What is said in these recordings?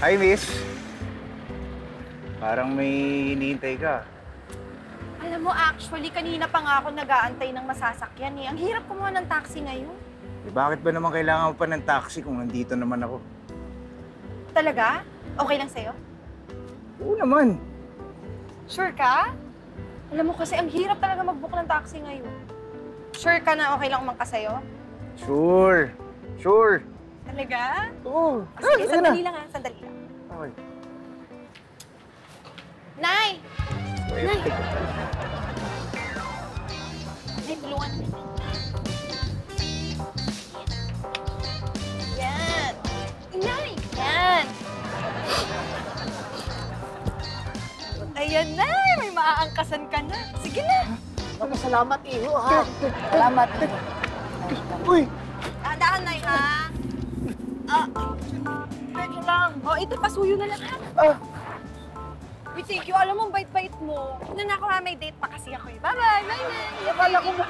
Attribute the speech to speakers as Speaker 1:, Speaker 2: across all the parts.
Speaker 1: Hi, miss. Parang may hinihintay ka.
Speaker 2: Alam mo, actually, kanina pa nga ako nag-aantay ng masasakyan eh. Ang hirap kumuha ng taxi ngayon.
Speaker 1: Eh, bakit ba naman kailangan mo pa ng taxi kung nandito naman ako?
Speaker 2: Talaga? Okay lang sa'yo?
Speaker 1: Oo naman.
Speaker 2: Sure ka? Alam mo kasi, ang hirap talaga mag-book ng taxi ngayon. Sure ka na okay lang umangka sa'yo?
Speaker 1: Sure. Sure.
Speaker 2: Talaga?
Speaker 1: Oo.
Speaker 2: Sige, sandali lang ha. Sandali lang.
Speaker 1: Okay.
Speaker 2: Nay! Nay! Nay, tulungan mo. Yan. Nay! Yan. Ayan, Nay! May maaangkasan ka na. Sige na.
Speaker 3: Salamat, iho, ha? Salamat.
Speaker 1: Uy!
Speaker 2: Daan, Nay, ha? Medyo lang. Oh, ito, pasuyo na lang, ha? Uy, thank you. Alam mo, bait-bait mo. Ano na ako, ha? May date pa kasi ako, eh. Bye-bye! Bye, Nay!
Speaker 3: Akala ko mo.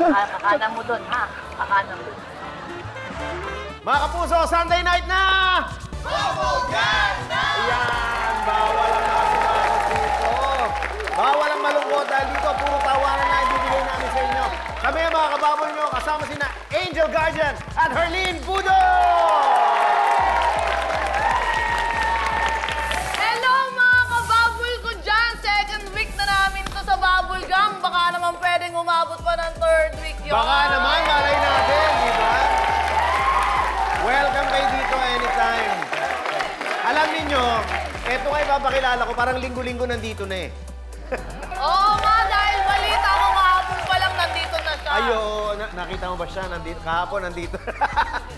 Speaker 3: Kakana mo doon, ha? Kakana mo.
Speaker 4: Mga kapuso, Sunday night na!
Speaker 5: Bubugan na!
Speaker 4: Ayan, bawal ang nakasimangot dito. Bawal ang malungkot dahil dito, puro tawanan na ibibigay namin sa inyo. Kami ang mga kababol nyo, kasama sina Angel Guardian at Herlene Budo!
Speaker 5: Hello mga kababol ko dyan! Second week na namin to sa Bubble Gang. Baka naman pwedeng umabot pa ng third week yun.
Speaker 4: Baka naman, malay natin, di ba? Welcome kayo dito anytime. Alam niyo, eto kayo papakilala ko, parang linggo-linggo nandito na eh.
Speaker 5: Oo nga, dahil balita ko kahapon pa lang nandito na siya.
Speaker 4: Ay, oo. Nakita mo ba siya? Nandito, kahapon nandito.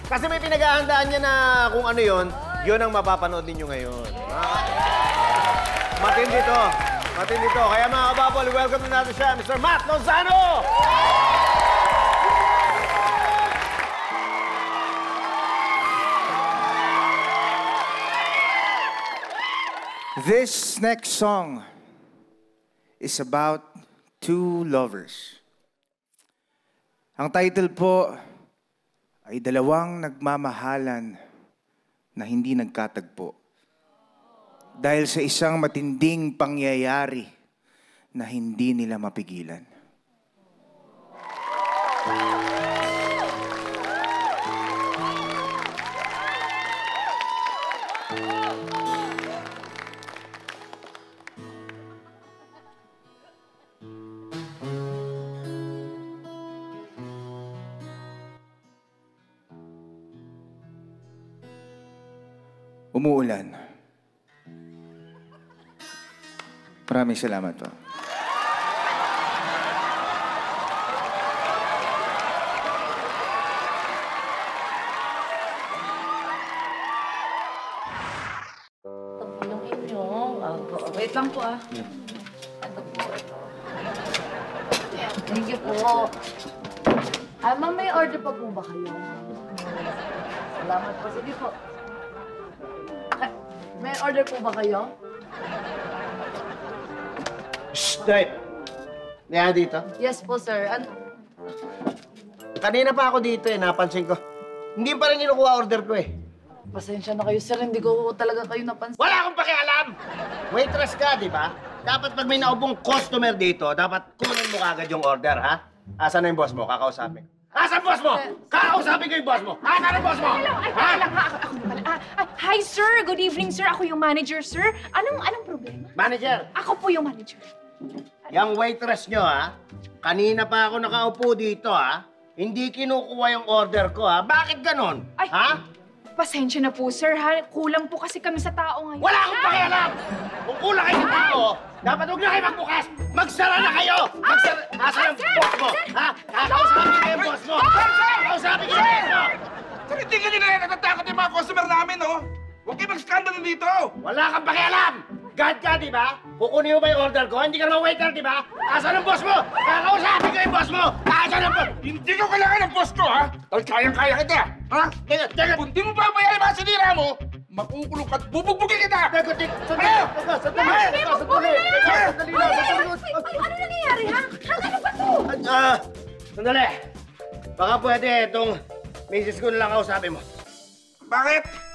Speaker 4: Kasi may pinag-ahandaan niya na kung ano yun ang mapapanood ninyo ngayon. Matindi to. Matindi to. Kaya mga kababol, welcome na natin siya, Mr. Matt Lozano!
Speaker 1: This next song is about two lovers. Ang title po ay Dalawang Nagmamahalan na Hindi Nagkatagpo. Dahil sa isang matinding pangyayari na hindi nila mapigilan. Umuulan. Maraming salamat po.
Speaker 3: Yung inyo. Wait lang po, ah. Thank you po. Ma'am, may order pa po ba kayo? Salamat po. Sige po. May order po ba kayo?
Speaker 4: Shh, Dave. Naya dito.
Speaker 3: Yes po, sir.
Speaker 4: Kanina pa ako dito eh, napansin ko. Hindi pa rin kinukuha order ko eh.
Speaker 3: Pasensya na kayo, sir. Hindi ko talaga kayo napansin.
Speaker 4: Wala akong pakialam! Waitress ka, di ba? Dapat pag may naubong customer dito, dapat kunin mo kagad yung order, ha? Asan na yung boss mo? Kakausapin. Asan boss mo? Kakausapin ko yung boss mo. Asan ang boss mo?
Speaker 6: Hi, sir. Good evening, sir. Ako yung manager, sir. Anong problema?
Speaker 4: Manager,
Speaker 6: Ako po yung manager.
Speaker 4: yung waitress nyo, ha? Kanina pa ako nakaupo dito, ha? Hindi kinukuha yung order ko, ha? Bakit ganon?
Speaker 6: Ay.
Speaker 4: Ha?
Speaker 6: Pasensya na po, sir. Ha? Kulang po kasi kami sa tao ngayon.
Speaker 4: Wala akong pakialam! Kung kulang kayo sa tao, dapat huwag na kayo magbukas! Magsara na kayo! Magsara! Asan ang boss mo? Ha? Kakausapin ko yung boss mo! Kakausapin ko yung boss mo!
Speaker 7: Sir, hindi ka nila natatakot yung mga customer namin, no? Huwag kayo mag-scandal dito!
Speaker 4: Wala kang pakialam! God ka, di ba? Kukunin mo ba yung order ko? Hindi ka naman waiter, di ba? Asan ang boss mo? Kakausapin ko yung boss mo! Asan ang boss?
Speaker 7: Hindi ko kailangan ng boss ko, ha? Dahil kayang-kaya kita, ha?
Speaker 4: Teka!
Speaker 7: Kung di mo babayaran yung mga sinira mo, makukulong ka at bubugbugin kita!
Speaker 4: Sandali!
Speaker 6: Ano nangyayari, ha? Ano ba to?
Speaker 4: Sandali! Baka pwede itong misis ko na lang kausapin mo.
Speaker 7: Bakit?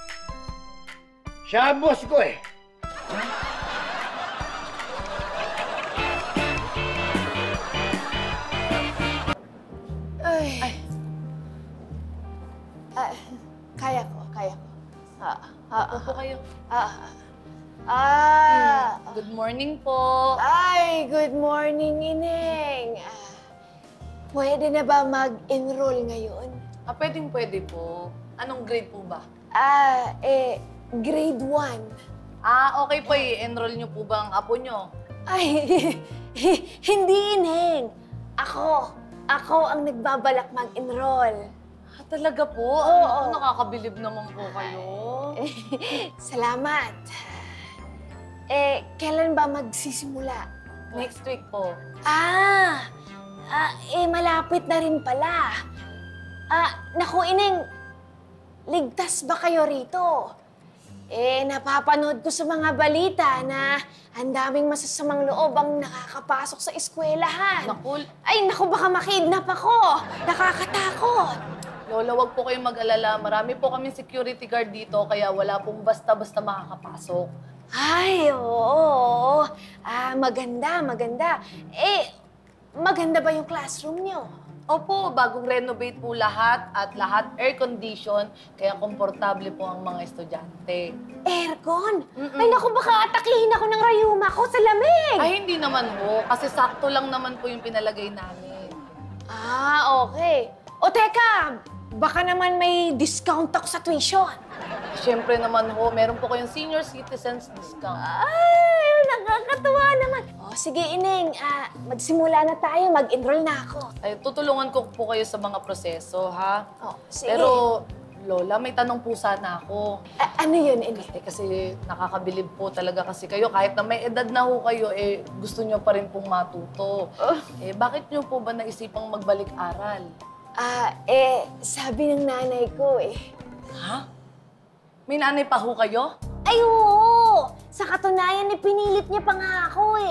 Speaker 4: Siya ang boss ko eh.
Speaker 2: Kaya ko.
Speaker 5: Opo kayo. Good morning po.
Speaker 2: Ay, good morning, Ineng. Pwede na ba mag-enroll ngayon?
Speaker 5: Pwede po. Anong grade po ba?
Speaker 2: Grade 1.
Speaker 5: Okay po i-enroll niyo po ba ang apo niyo?
Speaker 2: Ay, hindi, Ineng. Ako ang nagbabalak mag-enroll.
Speaker 5: Talaga po?
Speaker 2: Oo.
Speaker 5: Nakakabilib naman po kayo.
Speaker 2: Salamat. Kailan ba magsisimula?
Speaker 5: Next week po.
Speaker 2: Malapit na rin pala. Naku, Ineng, ligtas ba kayo rito? Napapanood ko sa mga balita na ang daming masasamang loob ang nakakapasok sa eskwelahan. Naku, baka makidnap ako. Nakakatakot.
Speaker 5: Lola, wag po kayong mag-alala. Marami po kaming security guard dito, kaya wala pong basta-basta makakapasok.
Speaker 2: Ay, oo. Maganda. Maganda ba yung classroom niyo?
Speaker 5: Opo, bagong renovate po lahat at lahat air condition, kaya komportable po ang mga estudyante.
Speaker 2: Aircon? Ay, naku, baka atakihin ako ng rayuma ko sa lamig.
Speaker 5: Ay, hindi naman po, kasi sakto lang naman po yung pinalagay namin.
Speaker 2: Okay. O teka, baka naman may discount ako sa tuition.
Speaker 5: Siyempre naman ho, meron po kayong senior citizens discount.
Speaker 2: Ay, nakakatuwa naman. Sige, Ineng, magsimula na tayo. Mag-enroll na ako.
Speaker 5: Ay, tutulungan ko po kayo sa mga proseso, ha?
Speaker 2: Sige.
Speaker 5: Pero, Lola, may tanong po sana ako.
Speaker 2: Ano yun, Ineng?
Speaker 5: Kasi nakakabilib po talaga kasi kayo. Kahit na may edad na ho kayo, gusto nyo pa rin pong matuto. Bakit nyo po ba naisipang magbalik-aral?
Speaker 2: Sabi ng nanay ko
Speaker 5: Ha? May nanay pa ho kayo?
Speaker 2: Ay, oo! Sa katunayan, pinilit niya pa nga ako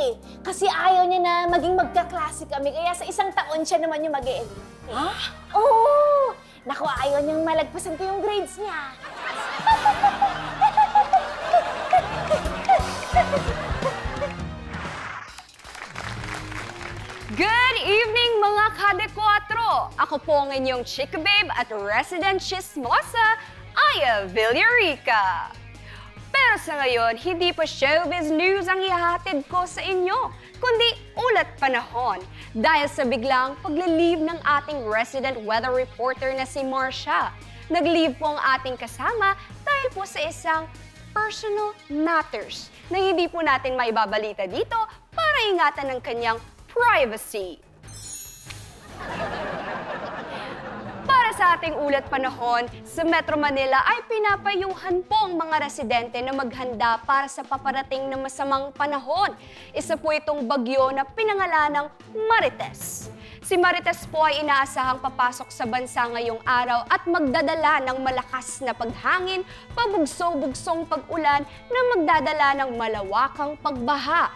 Speaker 2: Kasi ayaw niya na maging magkaklase kami, kaya sa isang taon siya naman yung mag-e-enroll.
Speaker 5: Ha?
Speaker 2: Oo! Naku, ayaw niyang malagpasan ko yung grades niya.
Speaker 8: Good evening mga Kade-4! Ako po ang inyong Chika Babe at Resident Chismosa, Aya Villarica. Pero sa ngayon, hindi pa showbiz news ang ihahatid ko sa inyo, kundi ulat panahon dahil sa biglang pag-leave ng ating resident weather reporter na si Marcia. Nag-leave po ang ating kasama dahil po sa isang personal matters na hindi po natin maibabalita dito para ingatan ng kanyang privacy. Para sa ating ulat panahon, sa Metro Manila ay pinapayuhan po ang mga residente na maghanda para sa paparating na masamang panahon. Isa po itong bagyo na pinangalanang Marites. Si Marites po ay inaasahang papasok sa bansa ngayong araw at magdadala ng malakas na paghangin, pabugso-bugsong pag-ulan na magdadala ng malawakang pagbaha.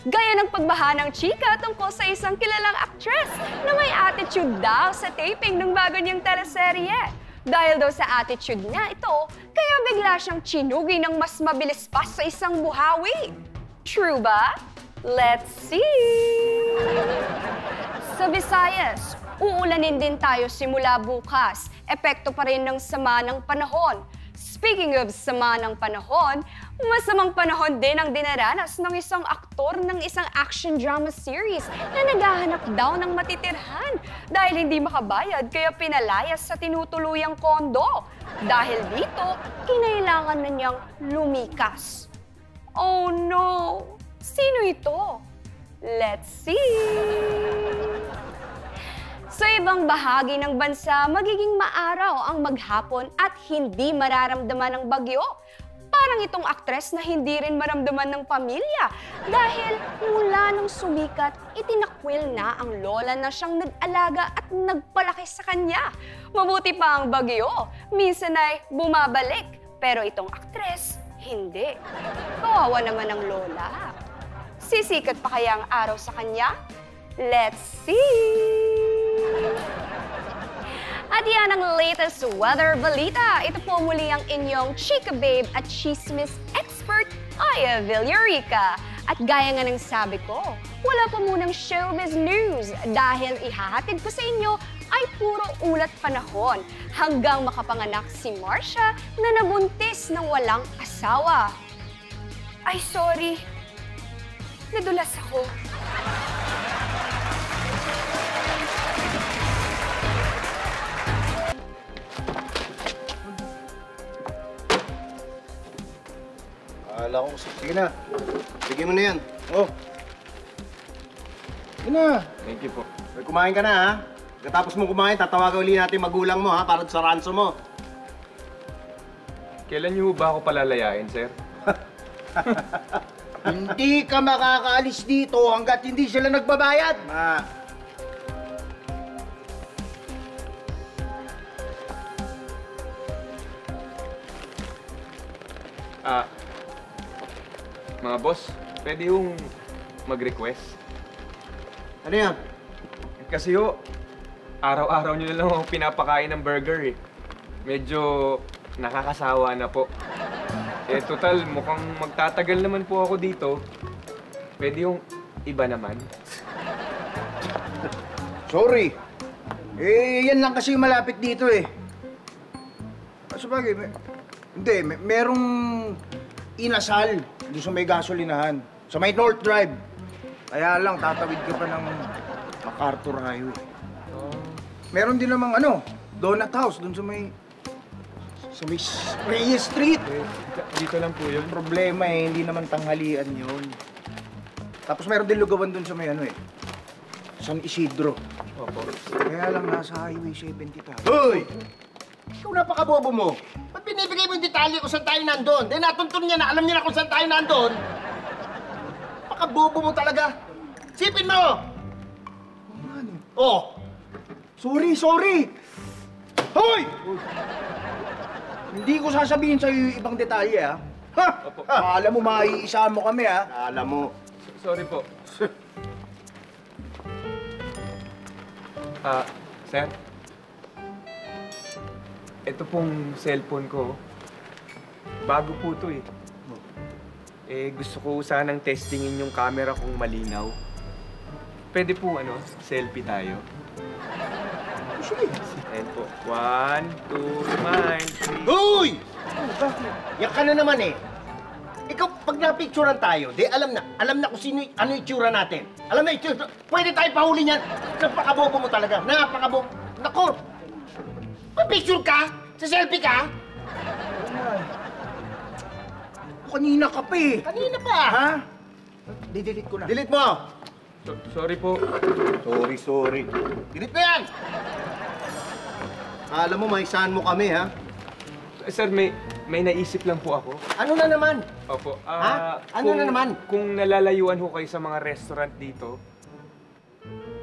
Speaker 8: Gaya ng pagbaha ng chika tungkol sa isang kilalang actress na may attitude daw sa taping ng bago niyang teleserye. Dahil daw sa attitude niya ito, kaya bigla siyang chinugi ng mas mabilis pa sa isang buhawi. True ba? Let's see! Sa Visayas, uulanin din tayo simula bukas. Epekto pa rin ng sama ng panahon. Speaking of sama ng panahon, masamang panahon din ang dinaranas ng isang aktor ng isang action drama series na naghahanap daw ng matitirhan dahil hindi makabayad kaya pinalayas sa tinutuluyang kondo. Dahil dito, kinailangan na niyang lumikas. Oh no! Sino ito? Let's see! Sa ibang bahagi ng bansa, magiging maaraw ang maghapon at hindi mararamdaman ng bagyo. Parang itong aktres na hindi rin maramdaman ng pamilya dahil mula nung sumikat, itinakwil na ang lola na siyang nag-alaga at nagpalaki sa kanya. Mabuti pa ang bagyo, minsan ay bumabalik, pero itong aktres, hindi. Kawawa naman ang lola. Sisikat pa kaya ang araw sa kanya? Let's see! At yan ang latest weather balita. Ito po muli ang inyong Chika Babe at Chismis expert, Aya Villarica. At gaya nga ng sabi ko, wala pa munang showbiz news dahil ihahatid ko sa inyo ay puro ulat panahon hanggang makapanganak si Marcia na nabuntis ng walang asawa. Ay, sorry. Nadulas ako.
Speaker 4: Akala ko, sige na. Bigyan mo na yan. Oh. Sige na.
Speaker 7: Thank you po.
Speaker 4: May kumain ka na, ha? Pagkatapos mo kumain, tatawagan uli natin magulang mo, ha? Para sa ransom mo.
Speaker 7: Kailan niyo ba ako palalayain, sir?
Speaker 1: Hindi ka makakaalis dito hanggat hindi sila nagbabayad.
Speaker 7: Mga boss, pwede yung mag-request?
Speaker 4: Ano yan?
Speaker 7: Kasi araw-araw niyo na lang ako pinapakain ng burger eh. Medyo nakakasawa na po. Eh, total, mukhang magtatagal naman po ako dito. Pwede yung iba naman.
Speaker 1: Sorry. Eh, yan lang kasi yung malapit dito eh. Sabagay, merong inasal doon sa may gasolinahan. Sa may North Drive. Kaya lang, tatawid ka pa ng MacArthur Highway. Meron din namang donut house doon sa may Reyes Street.
Speaker 7: Eh, dito lang po yun.
Speaker 1: Problema eh, hindi naman tanghalian yun. Tapos meron din lugawan doon sa may San Isidro.
Speaker 7: Opo.
Speaker 1: Kaya lang nasa Highway 70 tayo.
Speaker 4: Hoy! Ikaw napakabobo mo. Ba't binibigay mo yung detalye kung saan tayo nandun? Dahil natuntun niya na, alam niya na kung saan tayo nandun. Napakabobo mo talaga. Sipin mo! Oh!
Speaker 1: Sorry! Hoy! Hindi ko sasabihin sa'yo yung ibang detalye, ha? Ha?
Speaker 7: Opo.
Speaker 1: Alam mo, maiisa mo kami, ha?
Speaker 4: Alam mo.
Speaker 7: Sorry po. Sir? Ito pong cellphone ko. Bago po to eh. Eh, gusto ko sanang testingin yung camera kung malinaw. Pwede po, selfie tayo.
Speaker 1: Sige.
Speaker 7: Ayan po. 1, 2, smile, 3.
Speaker 4: Hoy! Yan ka na naman eh. Ikaw, pag napicturean tayo, alam na kung sino, ano yung itsura natin. Alam na itsura, pwede tayo pahuli niyan. Napakabobo mo talaga, napakabobo. Naku! Picture ka? Sa selfie ka?
Speaker 1: Kanina ka pa eh.
Speaker 4: Kanina pa.
Speaker 1: Ha? Didelete ko na.
Speaker 4: Delete mo.
Speaker 7: Sorry po.
Speaker 4: Sorry. Delete mo yan! Alam mo, maisahan mo kami, ha?
Speaker 7: Sir, may naisip lang po ako.
Speaker 4: Ano na naman?
Speaker 7: Opo.
Speaker 4: Ha? Ano na naman?
Speaker 7: Kung nalalayuan ho kayo sa mga restaurant dito,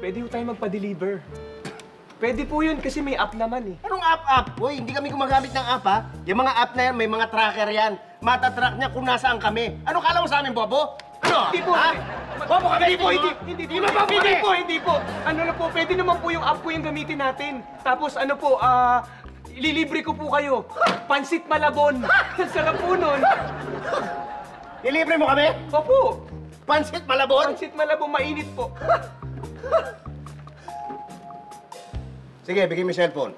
Speaker 7: pwede ho tayo magpa-deliver. Pwede po yun kasi may app naman eh.
Speaker 4: Anong app? Hoy, hindi kami gumagamit ng app, ha? Yung mga app na yan, may mga tracker yan. Matatrack niya kung nasaan kami. Ano kala mo sa amin, Bobo? Ano?
Speaker 7: Hindi po.
Speaker 4: Ha? Bobo kami
Speaker 7: Hindi po.
Speaker 4: Hindi po.
Speaker 7: Hindi po. Ano na po, pwede naman po yung app ko yung gamitin natin. Tapos ililibre ko po kayo. Pansit Malabon. Sarap po nun.
Speaker 4: Ilibre mo kami?
Speaker 7: Opo.
Speaker 4: Pansit Malabon?
Speaker 7: Pansit Malabon, mainit po.
Speaker 4: Sige, bigay mo yung cellphone.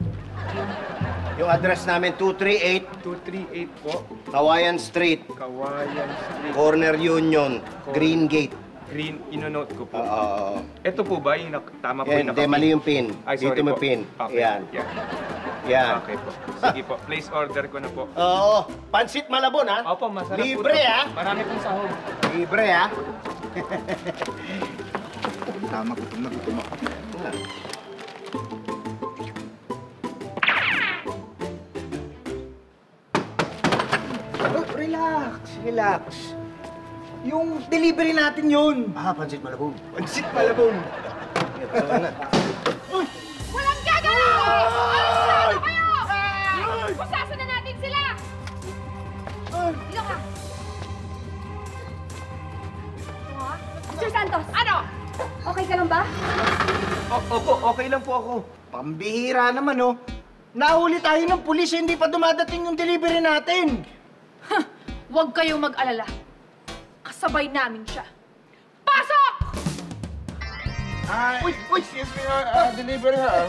Speaker 4: Yung address namin, 238
Speaker 7: 238 po.
Speaker 4: Kawayan Street,
Speaker 7: Kawayan Street.
Speaker 4: Corner Union, Green Gate.
Speaker 7: Green, inonote ko po.
Speaker 4: Oo.
Speaker 7: Ito po ba yung tama po yung
Speaker 4: Yan, hindi, mali yung pin.
Speaker 7: Ay, sorry
Speaker 4: Dito mo
Speaker 7: po.
Speaker 4: pin.
Speaker 7: Okay.
Speaker 4: Yan.
Speaker 7: Yan.
Speaker 4: Yan.
Speaker 7: Okay po. Sige po. Place order ko na po.
Speaker 4: Oo. Pansit Malabon, ha?
Speaker 7: Opo, masarap po.
Speaker 4: Libre,
Speaker 7: to.
Speaker 4: ha?
Speaker 7: Marami pong sahog.
Speaker 4: Libre, ha?
Speaker 1: Tama, gutom na gutom ako. Relax. Yung delivery natin yun.
Speaker 4: Pansit Malabon.
Speaker 1: Pansit Malabon.
Speaker 2: Walang gagalaw! Alis na kayo! Pusasan na natin sila! Dito ka!
Speaker 8: Sir Santos!
Speaker 2: Ano?
Speaker 8: Okay ka lang ba?
Speaker 7: Opo, okay lang po ako.
Speaker 1: Pambihira naman, oh. Nahuli tayo ng pulis, hindi pa dumadating yung delivery natin.
Speaker 6: Huwag kayong mag-alala. Kasabay namin siya. Pasok!
Speaker 1: Uy,
Speaker 7: Excuse me, delivery ha.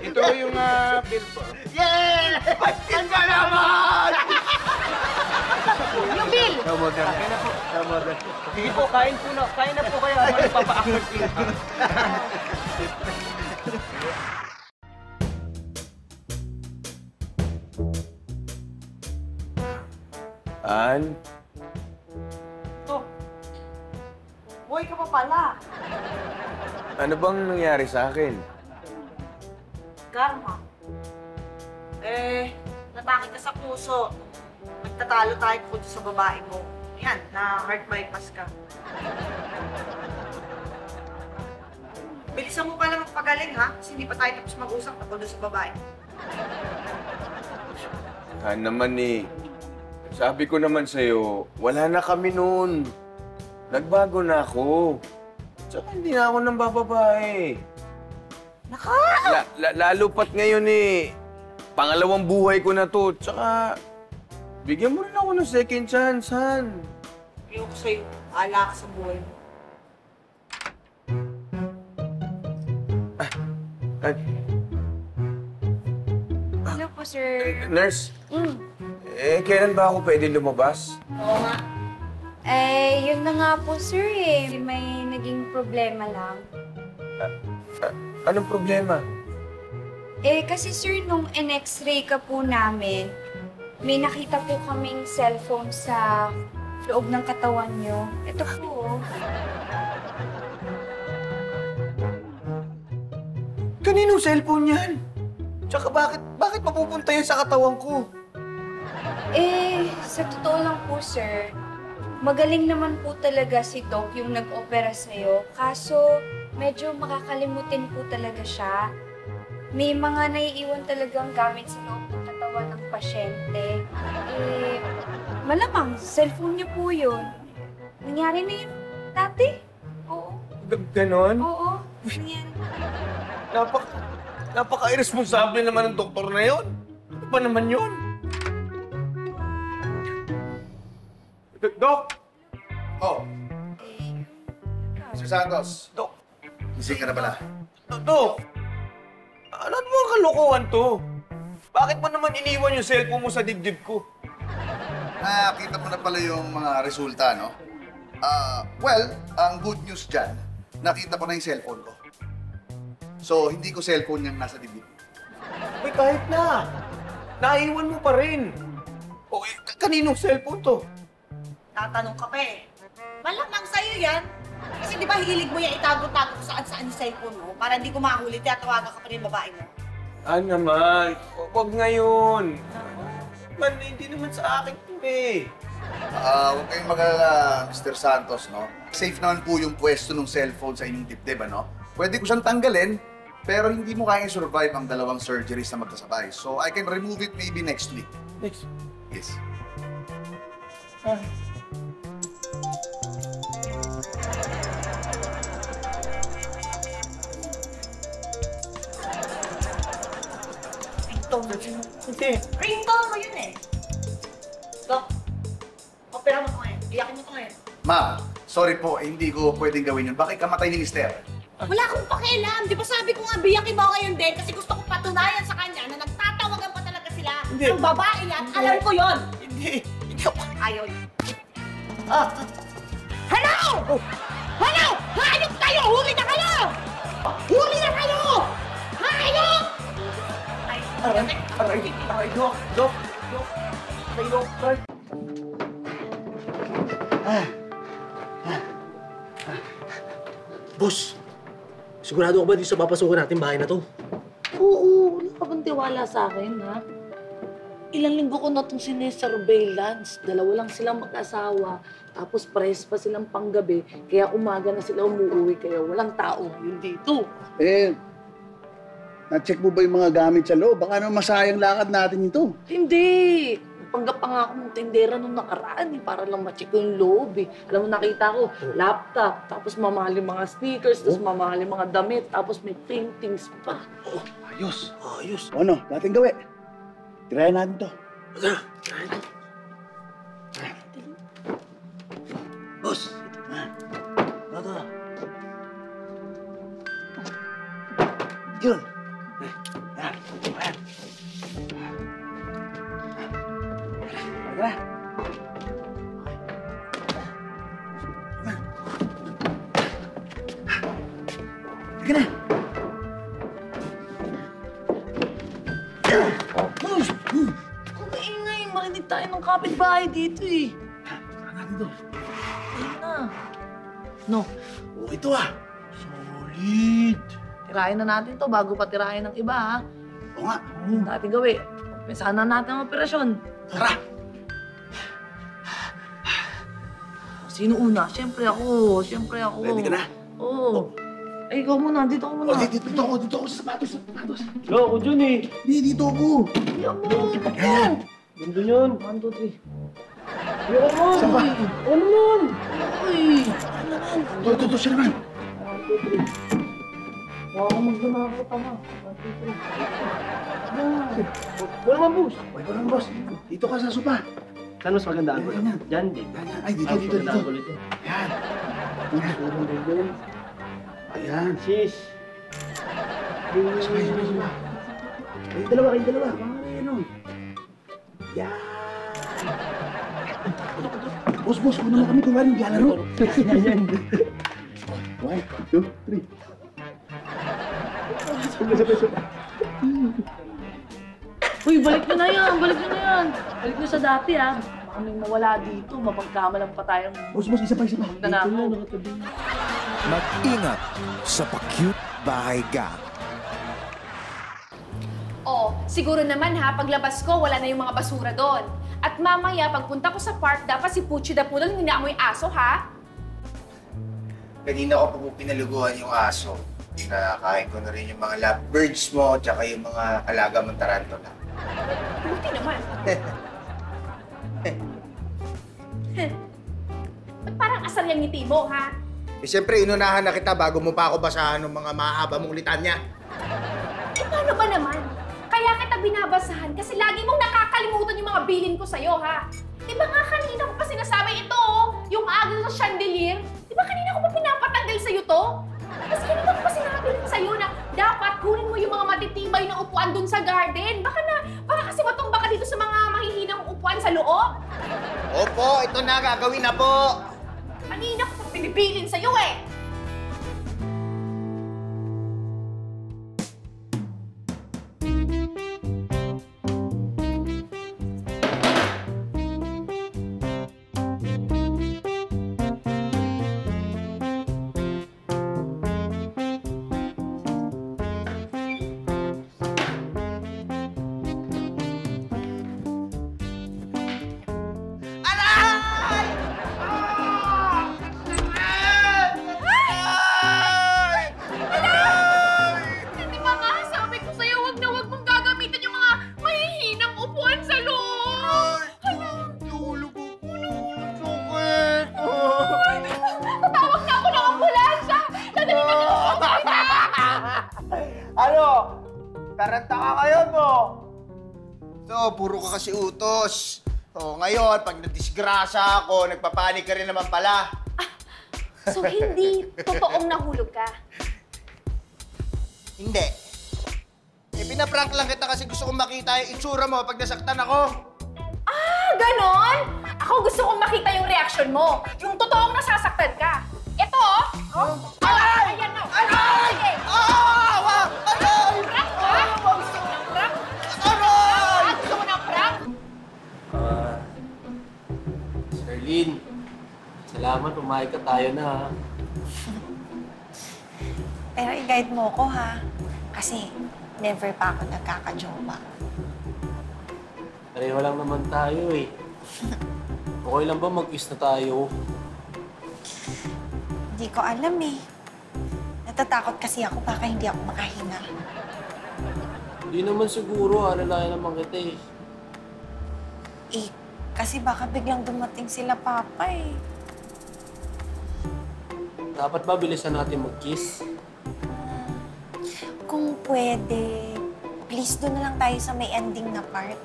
Speaker 7: Ito yung bill po.
Speaker 4: Yeah! Ang galaman!
Speaker 6: Yung bill!
Speaker 7: Kaya na po. Sige po, kain na po kayo. Nagpapa-accord sila. An?
Speaker 3: Boy ka pa pala.
Speaker 7: Ano bang nangyari sa akin?
Speaker 3: Karma. Natake ka sa puso. Nagtatalo tayo po sa babae mo. Yan, na-heart bypass ka. Bilisan mo pala magpagaling, ha? Kasi hindi pa tayo tapos mag-usap tungkol doon sa babae.
Speaker 7: Naman eh. Sabi ko naman sa'yo, wala na kami noon. Nagbago na ako. Tsaka hindi na ako nang bababae. Lalo pat ngayon eh. Pangalawang buhay ko na to. Tsaka, bigyan mo rin ako ng second chance, Han.
Speaker 3: Ayoko sa'yo. Ala ka sa buhay mo.
Speaker 8: Hello po, sir.
Speaker 7: Nurse? Kailan ba ako pwede lumabas?
Speaker 3: Oo nga.
Speaker 8: Yun na nga po, sir eh. May naging problema lang.
Speaker 7: Anong problema?
Speaker 8: Kasi sir, nung in-x-ray ka po namin, may nakita po kaming cellphone sa loob ng katawan nyo. Ito po.
Speaker 7: Kaninong cellphone yan? Tsaka bakit mapupunta yan sa katawan ko?
Speaker 8: Sa totoo lang po, sir, magaling naman po talaga si Doc yung nag-opera sa'yo. Kaso, medyo makakalimutin po talaga siya. May mga naiiwan talagang gamit sa loob ng katawan ng pasyente. Malamang, cellphone niya po yun. Nangyari na yun dati? Oo.
Speaker 7: Ganon?
Speaker 8: Oo. Nangyari.
Speaker 7: Napaka-irresponsable naman ng doktor na yun. Ano ba naman yun? Dok!
Speaker 1: Oh. Mr. Santos.
Speaker 7: Dok!
Speaker 1: Gising ka na pala.
Speaker 7: Dok! Ano mo ang kalokohan to? Bakit mo naman iniwan yung cellphone mo sa dibdib ko?
Speaker 9: Nakita mo na pala yung mga resulta, no? Well, ang good news dyan, nakita ko na yung cellphone ko. So, hindi ko cellphone yung nasa dibdib.
Speaker 7: Uy, kahit na! Naiwan mo pa rin! O, kaninong cellphone to?
Speaker 3: Tatanong ka pa eh. Malamang sa'yo yan. Kasi di ba hilig mo yan itago-tago kung saan-saan yung cellphone mo para hindi ko mahuli at tawagan ka pa rin babae mo?
Speaker 7: Naman? Huwag ngayon. Hindi naman sa akin to eh.
Speaker 9: Huwag kayong mag-alala, Mr. Santos, no? Safe naman po yung pwesto ng cellphone sa inyong dibdib, ano? Pwede ko siyang tanggalin, pero hindi mo kaya survive ang dalawang surgeries na magkasabay. So, I can remove it maybe next week.
Speaker 7: Next.
Speaker 9: Yes.
Speaker 7: Hindi.
Speaker 3: Ringtone mo yun eh. Doc, opera mo ko ngayon. Iyakin mo ko ngayon.
Speaker 9: Ma'am, sorry po, hindi ko pwedeng gawin yun. Bakit kamatay ni Mister?
Speaker 3: Wala akong pakialam. Di ba sabi ko nga biyakin mo ngayon din kasi gusto ko patunayan sa kanya na nagtatawagan pa talaga sila.
Speaker 7: Hindi.
Speaker 3: Ang babae yan, alam ko yon.
Speaker 7: Hindi ako.
Speaker 3: Ayaw niya. Hello! Hello! Hayop kayo! Huli na kayo! Huli na kayo! Hayop!
Speaker 7: Aray, Dok.
Speaker 4: Boss, sigurado ka ba dito sa papasukan natin bahay na to?
Speaker 5: Oo, wala ka bang tiwala sa akin, ha? Ilang linggo ko na itong sinesurveillance. Dalawa lang silang mag-asawa. Tapos pares pa silang panggabi. Kaya umaga na sila umuwi. Kaya walang tao yun dito.
Speaker 10: Na-check mo ba yung mga gamit sa loob? Baka naman masayang lakad natin ito.
Speaker 5: Hindi! Panggap pa nga ako ng tindera nung nakaraan para lang ma-check yung loob eh. Alam mo, nakita ko, laptop, tapos mamahal yung mga speakers, tapos mamahal yung mga damit, tapos may paintings pa.
Speaker 10: Ayos. O ano, dating gawi. Tirayan natin to. Yun. Yan. Ayan. Tara. Sige na.
Speaker 5: Kung maingay, marinig tayo ng kapitbahay dito eh.
Speaker 10: Saan natin to?
Speaker 5: Ayun na. No,
Speaker 10: Oh, ito ah. Solid.
Speaker 5: tirahin na natin to bago pa tirahin ng iba ha.
Speaker 10: Oo nga.
Speaker 5: Ano natin gawin? Pensahan na natin ang operasyon.
Speaker 10: Tara.
Speaker 5: Sino una? Siyempre ako.
Speaker 10: Ready ka na?
Speaker 5: Oo. Ay, ikaw muna. Dito ako muna.
Speaker 10: Oh, dito ako sa sapatos.
Speaker 7: Wala ako dyan eh.
Speaker 10: Hindi, dito ako.
Speaker 5: Iyan mo. Yan.
Speaker 7: Ganda yun.
Speaker 5: 1, 2, 3.
Speaker 7: Ayoko mo.
Speaker 10: Saan ba?
Speaker 7: Ano naman?
Speaker 5: Uy. Ano naman?
Speaker 10: Ito, siya naman.
Speaker 5: 1, 2, 3. Huwag ako magdumako. Tama. 1, 2, 3.
Speaker 7: Wala naman, boss.
Speaker 10: Wala naman, boss. Dito ka sa sopa.
Speaker 7: Saan mas maganda ang gulo?
Speaker 10: Yan.
Speaker 7: Diyan, dito.
Speaker 10: Yan. Ay, dito. Yan. Ayan.
Speaker 7: Sis.
Speaker 10: Sabay. Kayong dalawa. Mga ano. Yan. Boss, kunin mo kami kung ano yung lalaro.
Speaker 7: Yan.
Speaker 10: 1, 2, 3.
Speaker 5: Uy, balik nyo na yan. Balik nyo sa dati ha. Baka may mawala dito. Mapagkamalang pa tayong
Speaker 10: Boss, isa pa.
Speaker 5: nanakaw.
Speaker 11: Mag-ingat sa pa-cute bahay gang.
Speaker 6: Oh, siguro naman ha, paglabas ko, wala na yung mga basura doon. At mamaya, pagpunta ko sa park, dapat si Pucci Dapulan yung inaamoy aso, ha?
Speaker 1: Kanina ko pa po pinaluguan yung aso. Kinakain ko na rin yung mga lovebirds mo, tsaka yung mga alaga mong tarantula.
Speaker 6: Buti naman. Ba't parang asal yung ngiti mo, ha?
Speaker 1: Eh, siyempre, inunahan na kita bago mo pa ako basahan ng mga mahaba mong litanya.
Speaker 6: Eh, paano ba naman? Kaya kita binabasahan kasi lagi mong nakakalimutan yung mga bilin ko sa'yo, ha? Di ba nga kanina ko pa sinasabi ito, oh, yung agad sa chandelier? Di ba kanina ko pa pinapatanggal sa'yo to? Tapos kanina ko pa sinabi rin sa'yo na dapat kunin mo yung mga matitibay na upuan dun sa garden. Baka kasi matumba ka dito sa mga mahihinang upuan sa loob.
Speaker 1: Opo, ito na, gagawin na po.
Speaker 6: Kanina ko pa pinibilin sa'yo, eh. Hindi ba nga, sabi ko sa'yo, wag na wag mong gagamitin yung mga mahihinang upuan sa loob.
Speaker 1: Tulog ako. Sakit.
Speaker 6: Tatawag na ako ng ambulansya. Dadali na ng hospital.
Speaker 1: Ano? Taranta ka ngayon mo. So, puro ka kasi utos. So, ngayon, pag nadisgrasa ako, nagpapanik ka rin naman pala.
Speaker 6: So, hindi totoong nahulog ka?
Speaker 1: Hindi. Eh, pinaprank lang kita kasi gusto kong makita yung itsura mo pag nasaktan ako.
Speaker 6: Ah, ganon? Ako gusto kong makita yung reaction mo. Yung totoong nasasaktan ka. Ito, oh. Aray! Ayan na.
Speaker 1: Aray!
Speaker 6: Sige.
Speaker 1: Ah! Aray!
Speaker 6: Prank ka? Gusto mo ng prank?
Speaker 1: Aray!
Speaker 6: Gusto mo ng prank?
Speaker 12: Sherlyn, salamat, pumayag ka tayo na ha.
Speaker 2: Pero i-guide mo ko, ha? Kasi never pa ako nagkakajowa.
Speaker 12: Pareho lang naman tayo eh. Okay lang ba mag-kiss na tayo?
Speaker 2: Hindi ko alam, eh. Natatakot kasi ako baka hindi ako makahinga.
Speaker 12: Hindi naman siguro, alalayan naman kita eh.
Speaker 2: Eh, kasi baka biglang dumating sila papa, eh.
Speaker 12: Dapat ba bilisan natin mag-kiss?
Speaker 2: Kung pwede, please doon na lang tayo sa may ending na part.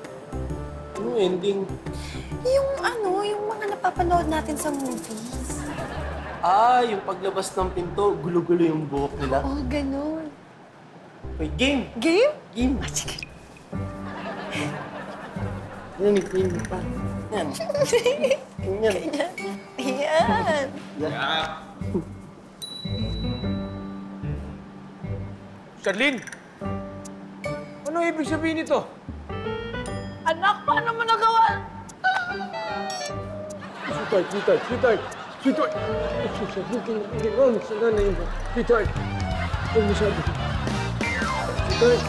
Speaker 12: Ano ending?
Speaker 2: Yung mga napapanood natin sa movies.
Speaker 12: Ah, yung paglabas ng pinto, gulo-gulo yung buhok nila.
Speaker 2: Oh, ganun.
Speaker 12: May game.
Speaker 2: Game?
Speaker 12: Game.
Speaker 2: Ah, sige.
Speaker 12: Yan, may game pa. Yan. Yan.
Speaker 2: Ayan.
Speaker 7: Charlene! Ano ibig sabihin nito?
Speaker 5: Anak, paano mo nagawa?
Speaker 7: Sweetheart, sweetheart, sweetheart! Sweetheart! Hindi sa nanay mo. Sweetheart! Huwag masyado. Sweetheart!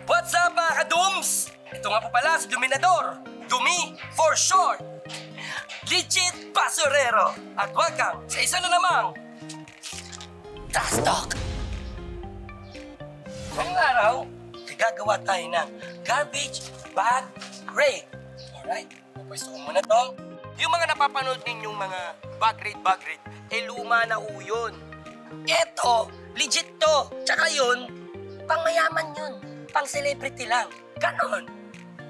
Speaker 13: What's up mga ka-dooms? Ito nga po pala si Dominador. Dumi for short. Legit basurero. At welcome sa isa na namang Trash Talk. Ngayong araw, gagawa tayo ng garbage bag raid. Alright? Pupwesto ko muna to. Yung mga napapanood ninyong mga bag raid, eh luma na ho yun. Eto, legit to. Tsaka yun, pang mayaman yun. Pang celebrity lang. Ganon.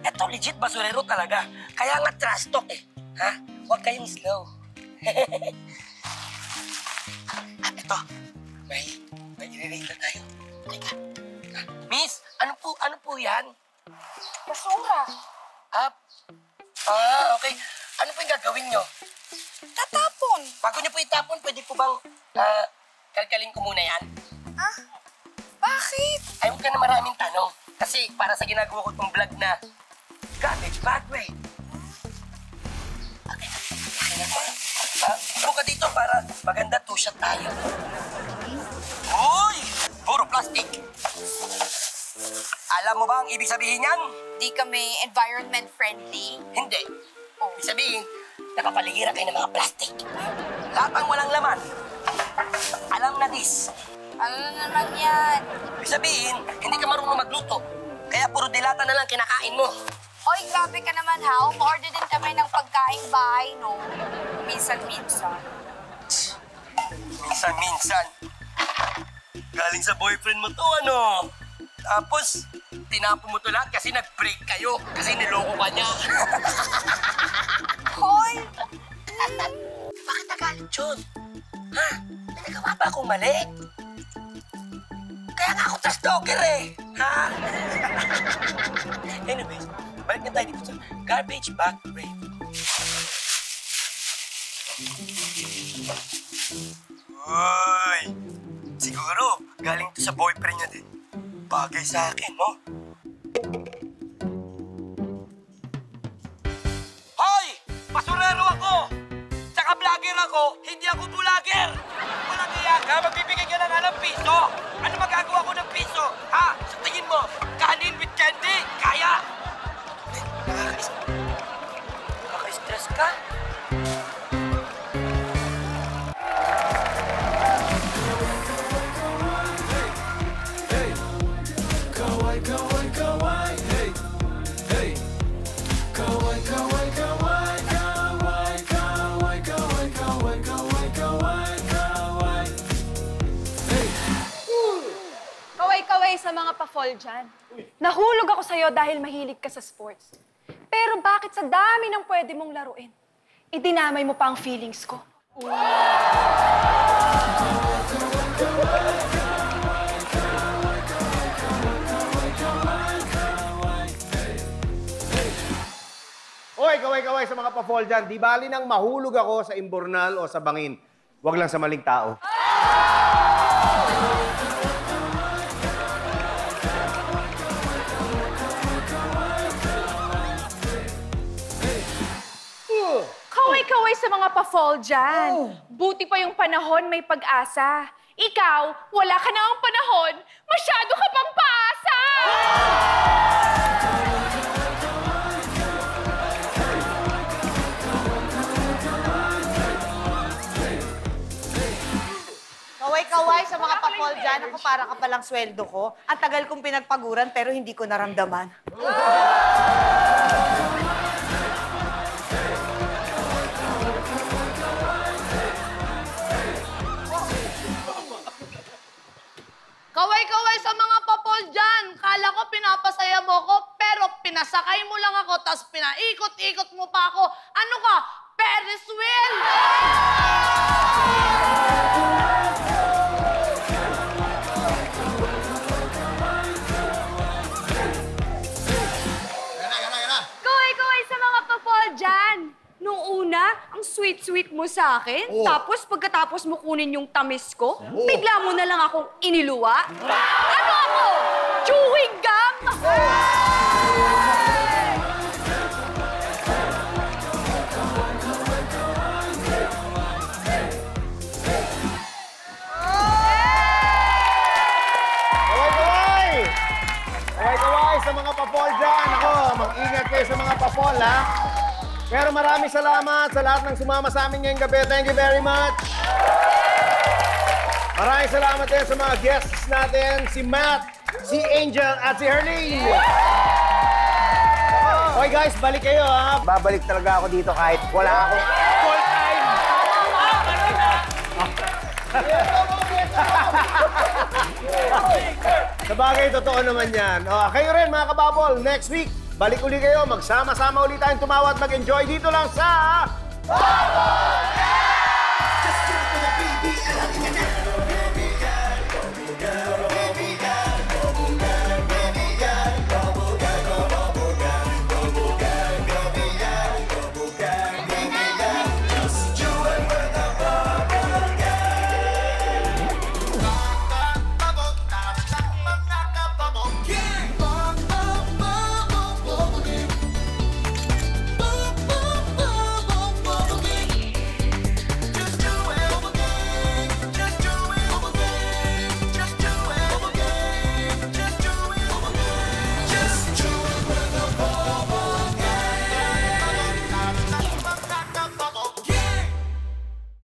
Speaker 13: Eto, legit basurero talaga. Kaya nga trash talk eh. Ha? Huwag kayong slow. At ito, may i-rate na tayo. Teka. Miss, ano po yan?
Speaker 6: Basura.
Speaker 13: Okay. Ano po yung gagawin nyo?
Speaker 6: Tatapon.
Speaker 13: Bago nyo po itapon, pwede po bang kalkalin ko muna yan?
Speaker 6: Bakit?
Speaker 13: Ay, huwag ka na maraming tanong. Kasi para sa ginagawa ko itong vlog na garbage bag raid. Okay. Buka dito para maganda two-shot tayo. Uy! Puro plastic. Alam mo ba ang ibig sabihin yan?
Speaker 6: Di kami environment friendly.
Speaker 13: Hindi. Ibig sabihin, napapaligiran kayo ng mga plastic. Lahat ang walang laman. Alam na this.
Speaker 6: Ano na naman yan?
Speaker 13: Ibig sabihin, hindi ka marunong magluto. Kaya puro dilata na lang kinakain mo.
Speaker 6: Oy, grabe ka naman ha. Umorder din kami ng pagkaing bahay, no? Minsan-minsan.
Speaker 13: Minsan-minsan. Galing sa boyfriend mo to, ano? Tapos, tinapo mo to lahat kasi nag-break kayo. Kasi niloko ka niya.
Speaker 6: Hoy!
Speaker 13: Bakit nagalit yun? Ha? May nagawa ba akong mali? Kaya nga ako trash talker eh. Ha? Anyways, balik na tayo dito sa garbage bag raid. Uy! Siguro, galing to sa boyfriend niya din. Bagay sa akin, no? Hoy! Basurero ako! Tsaka vlogger ako, hindi ako vlogger! Walang iya ka, magbibigay ka na nga ng piso! Ano magagawa ko ng piso? Ha? Sa tingin mo, kanin with candy? Kaya? Nakaka-stress ka?
Speaker 6: Kaway-kaway sa mga pa-fall dyan. Nahulog ako sa'yo dahil mahilig ka sa sports. Pero bakit sa dami ng pwede mong laruin, idinamay mo pa ang feelings ko?
Speaker 4: Hoy, kaway-kaway sa mga pa-fall dyan. Di bali nang mahulog ako sa imbornal o sa bangin. Huwag lang sa maling tao.
Speaker 6: Kaway-kaway sa mga pa-fall dyan. Buti pa yung panahon may pag-asa. Ikaw, wala ka na ang panahon, masyado ka pang paasa!
Speaker 5: Kaway-kaway sa mga pa-fall dyan. Ako para ka palang sweldo ko. Ang tagal kong pinagpaguran pero hindi ko naramdaman.
Speaker 3: Kaway-kaway sa mga papol dyan. Kala ko pinapasaya mo ko, pero pinasakay mo lang ako, tapos pinaikot-ikot mo pa ako. Ano ka? Ferris wheel!
Speaker 8: sweet-sweet mo sa akin. Tapos pagkatapos mo kunin yung tamis ko, bigla mo na lang akong iniluwa. Ano ako? Chewing gum?
Speaker 4: Kaway sa mga papol dyan. Ako, mag-ingat kayo sa mga papol, ha? Pero maraming salamat sa lahat ng sumama sa amin ngayong gabi. Thank you very much. Maraming salamat din sa mga guests natin, si Matt, si Angel, at si Herlene. Okay guys, balik kayo, ha? Babalik talaga ako dito kahit wala akong full time. Sabagay, totoo naman yan. Kayo rin, mga kababol, next week, balik uli kayo, magsama-sama ulit tayong tumawa at mag-enjoy dito lang sa...